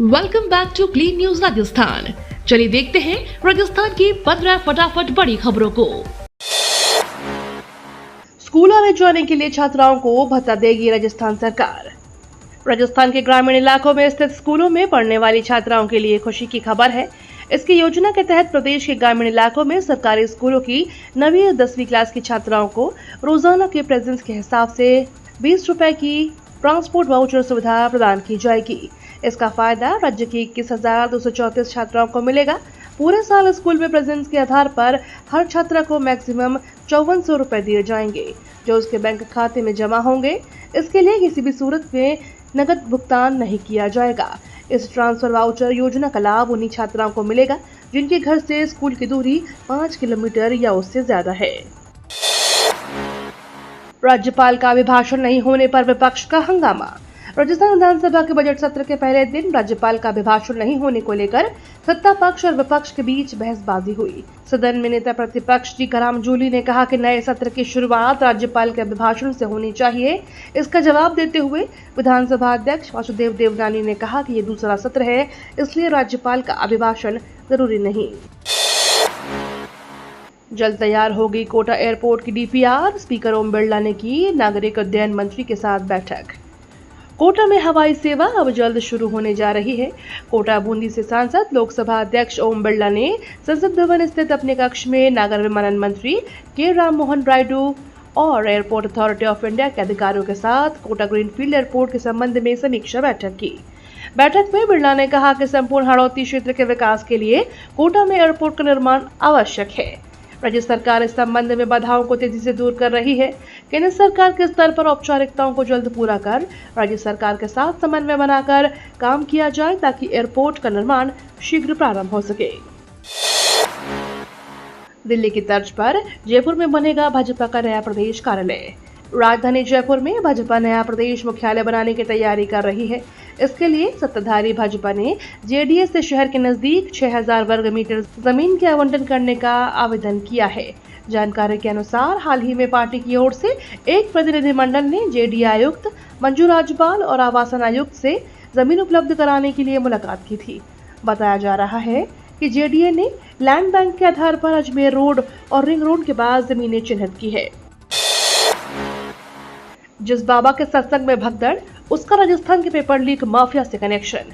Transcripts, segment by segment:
Welcome back to clean news Rajasthan. चलिए देखते हैं राजस्थान की 15 फटाफट बड़ी खबरों को। स्कूलों में जाने के लिए छात्राओं को भत्ता देगी राजस्थान सरकार। राजस्थान के ग्रामीण इलाकों में स्थित स्कूलों में पढ़ने वाली छात्राओं के लिए खुशी की खबर है। इसकी योजना के तहत प्रदेश के ग्रामीण इलाकों में सरकारी स्कूलों की 9वीं और 10वीं क्लास की छात्राओं को रोजाना के प्रेजेंस के हिसाब से 20 रुपए की ट्रांसपोर्ट वाउचर सुविधा प्रदान की जाएगी। इसका फायदा राज्य की 21,234 छात्राओं को मिलेगा। पूरे साल स्कूल में प्रेजेंस के आधार पर हर छात्रा को मैक्सिमम 5400 रुपए दिए जाएंगे, जो उसके बैंक खाते में जमा होंगे। इसके लिए किसी भी सूरत में नकद भुगतान नहीं किया जाएगा। इस ट्रांसफर वाउचर योजना का लाभ उन्हीं छात्राओं को मिलेगा जिनके घर से स्कूल की दूरी 5 किलोमीटर या उससे ज्यादा है। राज्यपाल का अभिभाषण नहीं होने पर विपक्ष का हंगामा। राजस्थान विधानसभा के बजट सत्र के पहले दिन राज्यपाल का अभिभाषण नहीं होने को लेकर सत्ता पक्ष और विपक्ष के बीच बहसबाजी हुई। सदन में नेता प्रतिपक्ष टीकाराम जूली ने कहा कि नए सत्र की शुरुआत राज्यपाल के अभिभाषण से होनी चाहिए। इसका जवाब देते हुए विधानसभा अध्यक्ष वासुदेव देवनानी ने कहा कि ये दूसरा सत्र है, इसलिए राज्यपाल का अभिभाषण जरूरी नहीं। जल्द तैयार होगी कोटा एयरपोर्ट की डीपीआर। स्पीकर ओम बिरला ने की नागरिक उड्डयन मंत्री के साथ बैठक। कोटा में हवाई सेवा अब जल्द शुरू होने जा रही है। कोटा बूंदी से सांसद लोकसभा अध्यक्ष ओम बिरला ने संसद भवन स्थित अपने कक्ष में नागर विमानन मंत्री के राम मोहन नायडू और एयरपोर्ट अथॉरिटी ऑफ इंडिया के अधिकारियों के साथ कोटा ग्रीनफील्ड एयरपोर्ट के संबंध में समीक्षा बैठक की। बैठक में बिरला ने कहा कि संपूर्ण हाड़ौती क्षेत्र के विकास के लिए कोटा में एयरपोर्ट का निर्माण आवश्यक है। राज्य सरकार इस संबंध में बाधाओं को तेजी से दूर कर रही है। केंद्र सरकार के स्तर पर औपचारिकताओं को जल्द पूरा कर राज्य सरकार के साथ समन्वय बनाकर काम किया जाए ताकि एयरपोर्ट का निर्माण शीघ्र प्रारंभ हो सके। दिल्ली की तर्ज पर जयपुर में बनेगा भाजपा का नया प्रदेश कार्यालय। राजधानी जयपुर में भाजपा नया प्रदेश मुख्यालय बनाने की तैयारी कर रही है। इसके लिए सत्ताधारी भाजपा ने जेडीएस से शहर के नजदीक 6000 वर्ग मीटर जमीन के आवंटन करने का आवेदन किया है। जानकारी के अनुसार हाल ही में पार्टी की ओर से एक प्रतिनिधिमंडल ने जेडीए आयुक्त मंजू राजपाल और आवासन आयुक्त से जमीन उपलब्ध कराने के लिए मुलाकात की थी। बताया जा रहा है कि जेडीए ने लैंड बैंक के आधार पर अजमेर रोड और रिंग रोड के बाद जमीनें चिन्हित की है। जिस बाबा के सत्संग में भगदड़, उसका राजस्थान के पेपर लीक माफिया से कनेक्शन।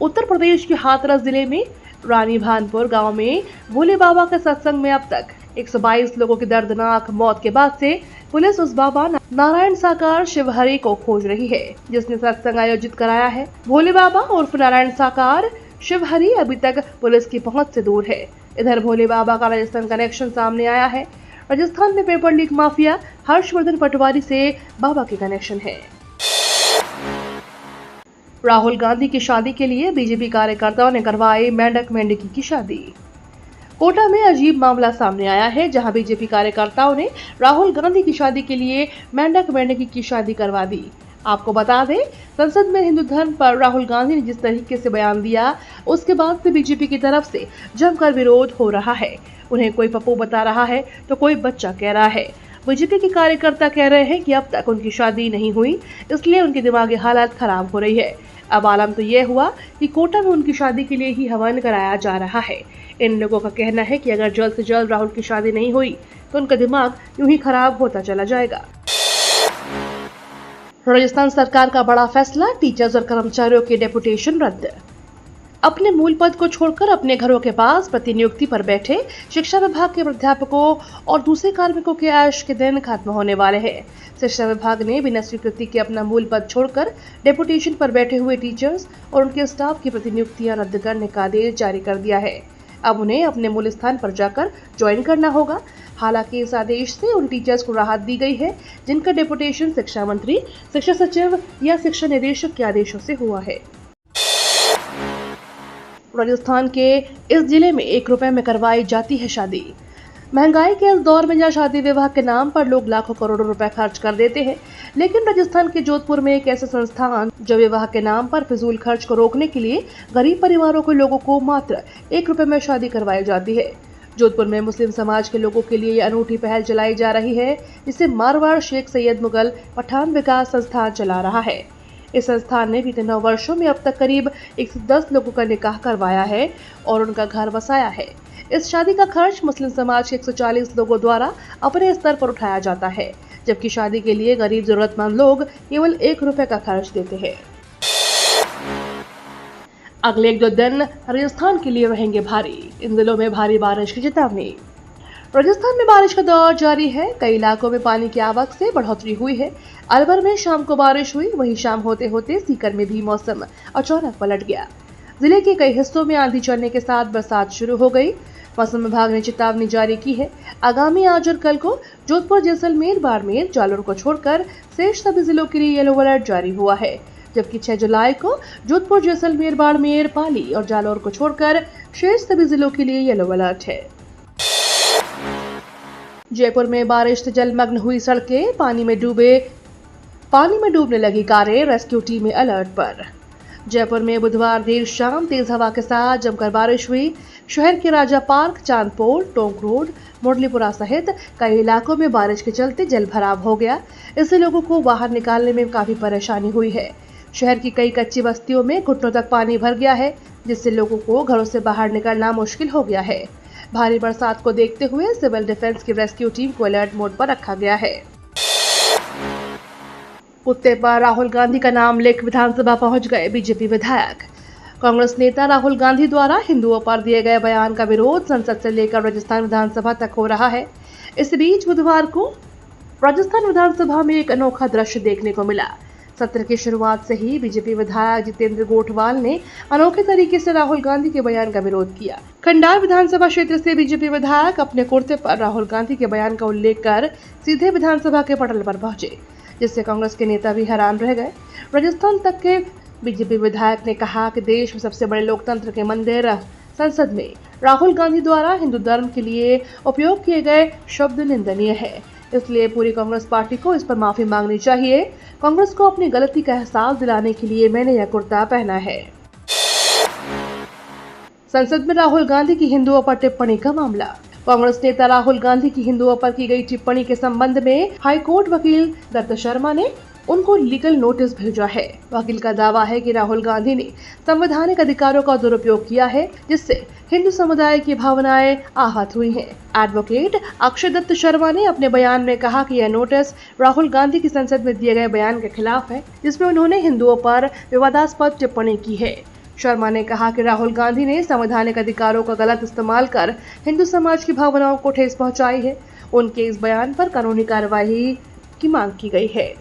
उत्तर प्रदेश के हाथरस जिले में रानी भानपुर गांव में भोले बाबा के सत्संग में अब तक 122 लोगों की दर्दनाक मौत के बाद से पुलिस उस बाबा नारायण साकार शिवहरि को खोज रही है जिसने सत्संग आयोजित कराया है। भोले बाबा उर्फ नारायण साकार शिवहरि अभी तक पुलिस की पहुंच से दूर है। इधर भोले बाबा का राजस्थान कनेक्शन सामने आया है। राजस्थान में पेपर लीक माफिया हर्षवर्धन पटवारी से बाबा के कनेक्शन है। राहुल गांधी की शादी के लिए बीजेपी कार्यकर्ताओं ने करवाई मेंढक मेंढकी की शादी। कोटा में अजीब मामला सामने आया है, जहां बीजेपी कार्यकर्ताओं ने राहुल गांधी की शादी के लिए मेंढक मेंढकी की शादी करवा दी। आपको बता दें, संसद में हिंदू धर्म पर राहुल गांधी ने जिस तरीके से बयान दिया, उसके बाद से बीजेपी की तरफ से जमकर विरोध हो रहा है। उन्हें कोई पप्पू बता रहा है तो कोई बच्चा कह रहा है। बीजेपी के कार्यकर्ता कह रहे हैं कि अब तक उनकी शादी नहीं हुई, इसलिए उनकी दिमागी हालत खराब हो रही है। अब आलम तो यह हुआ कि कोटा में उनकी शादी के लिए ही हवन कराया जा रहा है। इन लोगों का कहना है कि अगर जल्द से जल्द राहुल की शादी नहीं हुई तो उनका दिमाग यूं ही खराब होता चला जाएगा। राजस्थान सरकार का बड़ा फैसला, टीचर्स और कर्मचारियों की डेपुटेशन रद्द। अपने मूल पद को छोड़कर अपने घरों के पास प्रतिनियुक्ति पर बैठे शिक्षा विभाग के प्राध्यापकों और दूसरे कार्मिकों के ऐश के दिन खत्म होने वाले हैं। शिक्षा विभाग ने बिना स्वीकृति के अपना मूल पद छोड़कर डेपुटेशन पर बैठे हुए टीचर्स और उनके स्टाफ की प्रतिनियुक्तियां रद्द करने का आदेश जारी कर दिया है। अब उन्हें अपने मूल स्थान पर जाकर ज्वाइन करना होगा। हालांकि इस आदेश से उन टीचर्स को राहत दी गई है जिनका डेपुटेशन शिक्षा मंत्री, शिक्षा सचिव या शिक्षा निदेशक के आदेशों से हुआ है। राजस्थान के इस जिले में 1 रुपए में करवाई जाती है शादी। महंगाई के इस दौर में जहाँ शादी विवाह के नाम पर लोग लाखों करोड़ों रुपए खर्च कर देते हैं, लेकिन राजस्थान के जोधपुर में एक ऐसा संस्थान जो विवाह के नाम पर फिजूल खर्च को रोकने के लिए गरीब परिवारों के लोगों को मात्र 1 रुपए में शादी करवाई जाती है। जोधपुर में मुस्लिम समाज के लोगों के लिए ये अनूठी पहल चलाई जा रही है, जिसे मारवाड़ शेख सैयद मुगल पठान विकास संस्थान चला रहा है। इस संस्थान ने बीते 9 वर्षों में अब तक करीब 110 लोगों का निकाह करवाया है और उनका घर बसाया है। इस शादी का खर्च मुस्लिम समाज के 140 लोगों द्वारा अपने स्तर पर उठाया जाता है, जबकि शादी के लिए गरीब जरूरतमंद लोग केवल 1 रुपए का खर्च देते हैं। अगले 1-2 दिन राजस्थान के लिए रहेंगे भारी। इन दिनों में भारी बारिश की चेतावनी। राजस्थान में बारिश का दौर जारी है। कई इलाकों में पानी की आवक से बढ़ोतरी हुई है। अलवर में शाम को बारिश हुई, वहीं शाम होते होते सीकर में भी मौसम अचानक पलट गया। जिले के कई हिस्सों में आंधी चलने के साथ बरसात शुरू हो गई। मौसम विभाग ने चेतावनी जारी की है। आगामी आज और कल को जोधपुर, जैसलमेर, बाड़मेर, जालोर को छोड़कर शेष सभी जिलों के लिए येलो अलर्ट जारी हुआ है, जबकि 6 जुलाई को जोधपुर, जैसलमेर, बाड़मेर, पाली और जालोर को छोड़कर शेष सभी जिलों के लिए येलो अलर्ट है। जयपुर में बारिश से जलमग्न हुई सड़कें, पानी में डूबने लगी कारें, रेस्क्यू टीमें अलर्ट पर। जयपुर में बुधवार देर शाम तेज हवा के साथ जमकर बारिश हुई। शहर के राजा पार्क, चांदपोल, टोंक रोड, मुरलीपुरा सहित कई इलाकों में बारिश के चलते जल भराव हो गया। इससे लोगों को बाहर निकालने में काफी परेशानी हुई है। शहर की कई कच्ची बस्तियों में घुटनों तक पानी भर गया है, जिससे लोगों को घरों से बाहर निकलना मुश्किल हो गया है। भारी बरसात को देखते हुए सिविल डिफेंस की रेस्क्यू टीम को अलर्ट मोड पर रखा गया है। कुत्ते पर राहुल गांधी का नाम लिख विधानसभा पहुंच गए बीजेपी विधायक। कांग्रेस नेता राहुल गांधी द्वारा हिंदुओं पर दिए गए बयान का विरोध संसद से लेकर राजस्थान विधानसभा तक हो रहा है। इस बीच बुधवार को राजस्थान विधानसभा में एक अनोखा दृश्य देखने को मिला। सत्र की शुरुआत से ही बीजेपी विधायक जितेंद्र गोठवाल ने अनोखे तरीके से राहुल गांधी के बयान का विरोध किया। खंडार विधानसभा क्षेत्र से बीजेपी विधायक अपने कुर्ते पर राहुल गांधी के बयान का उल्लेख कर सीधे विधानसभा के पटल पर पहुंचे, जिससे कांग्रेस के नेता भी हैरान रह गए। राजस्थान तक के बीजेपी विधायक ने कहा कि देश में सबसे बड़े लोकतंत्र के मंदिर संसद में राहुल गांधी द्वारा हिंदू धर्म के लिए उपयोग किए गए शब्द निंदनीय है, इसलिए पूरी कांग्रेस पार्टी को इस पर माफी मांगनी चाहिए। कांग्रेस को अपनी गलती का एहसास दिलाने के लिए मैंने यह कुर्ता पहना है। संसद में राहुल गांधी की हिंदुओं पर टिप्पणी का मामला। कांग्रेस नेता राहुल गांधी की हिंदुओं पर की गई टिप्पणी के संबंध में हाईकोर्ट वकील दत्त शर्मा ने उनको लीगल नोटिस भेजा है। वकील का दावा है कि राहुल गांधी ने संवैधानिक अधिकारों का दुरुपयोग किया है, जिससे हिंदू समुदाय की भावनाएं आहत हुई हैं। एडवोकेट अक्षय दत्त शर्मा ने अपने बयान में कहा कि यह नोटिस राहुल गांधी की संसद में दिए गए बयान के खिलाफ है, जिसमें उन्होंने हिंदुओं पर विवादास्पद टिप्पणी की है। शर्मा ने कहा कि राहुल गांधी ने संवैधानिक अधिकारों का गलत इस्तेमाल कर हिंदू समाज की भावनाओं को ठेस पहुंचाई है। उनके इस बयान पर कानूनी कार्रवाई की मांग की गई है।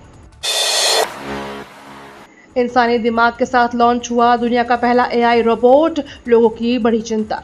इंसानी दिमाग के साथ लॉन्च हुआ दुनिया का पहला एआई रोबोट, लोगों की बड़ी चिंता।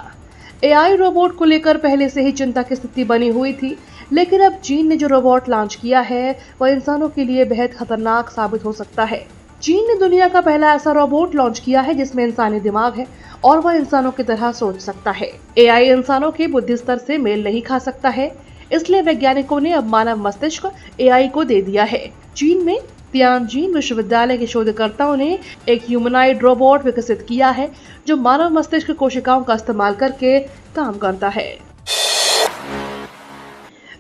एआई रोबोट को लेकर पहले से ही चिंता की स्थिति बनी हुई थी, लेकिन अब चीन ने जो रोबोट लॉन्च किया है वह इंसानों के लिए बेहद खतरनाक साबित हो सकता है। चीन ने दुनिया का पहला ऐसा रोबोट लॉन्च किया है जिसमें इंसानी दिमाग है और वह इंसानों की तरह सोच सकता है। एआई इंसानों के बुद्धि स्तर से मेल नहीं खा सकता है, इसलिए वैज्ञानिकों ने अब मानव मस्तिष्क एआई को दे दिया है। चीन में तियानजिन विश्वविद्यालय के शोधकर्ताओं ने एक ह्यूमनॉइड रोबोट विकसित किया है जो मानव मस्तिष्क कोशिकाओं का इस्तेमाल करके काम करता है।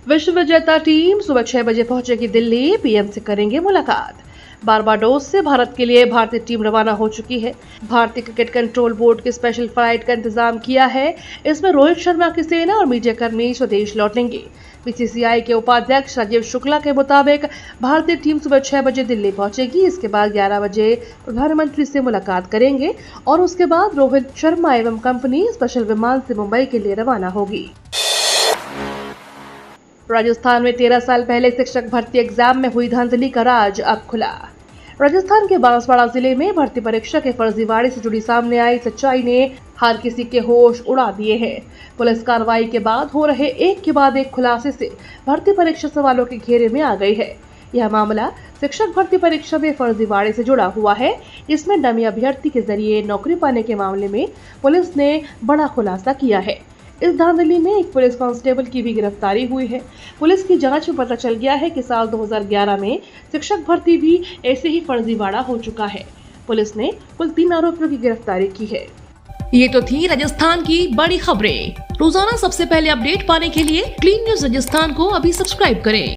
विश्व विजेता टीम सुबह 6 बजे पहुंचेगी दिल्ली, पीएम से करेंगे मुलाकात। बारबाडोस से भारत के लिए भारतीय टीम रवाना हो चुकी है। भारतीय क्रिकेट कंट्रोल बोर्ड की स्पेशल फ्लाइट का इंतजाम किया है। इसमें रोहित शर्मा की सेना और मीडिया कर्मी स्वदेश लौटेंगे। बीसीसीआई के उपाध्यक्ष राजीव शुक्ला के मुताबिक भारतीय टीम सुबह 6 बजे दिल्ली पहुंचेगी। इसके बाद 11 बजे प्रधानमंत्री से मुलाकात करेंगे और उसके बाद रोहित शर्मा एवं कंपनी स्पेशल विमान से मुंबई के लिए रवाना होगी। राजस्थान में 13 साल पहले शिक्षक भर्ती एग्जाम में हुई धांधली का राज अब खुला। राजस्थान के बांसवाड़ा जिले में भर्ती परीक्षा के फर्जीवाड़े से जुड़ी सामने आई सच्चाई ने हर किसी के होश उड़ा दिए हैं। पुलिस कार्रवाई के बाद हो रहे एक के बाद एक खुलासे से भर्ती परीक्षा सवालों के घेरे में आ गई है। यह मामला शिक्षक भर्ती परीक्षा में फर्जीवाड़े से जुड़ा हुआ है, जिसमें डमी अभ्यर्थी के जरिए नौकरी पाने के मामले में पुलिस ने बड़ा खुलासा किया है। इस धांधली में एक पुलिस कांस्टेबल की भी गिरफ्तारी हुई है। पुलिस की जांच में पता चल गया है कि साल 2011 में शिक्षक भर्ती भी ऐसे ही फर्जीवाड़ा हो चुका है। पुलिस ने कुल 3 आरोपियों की गिरफ्तारी की है। ये तो थी राजस्थान की बड़ी खबरें। रोजाना सबसे पहले अपडेट पाने के लिए क्लीन न्यूज राजस्थान को अभी सब्सक्राइब करें।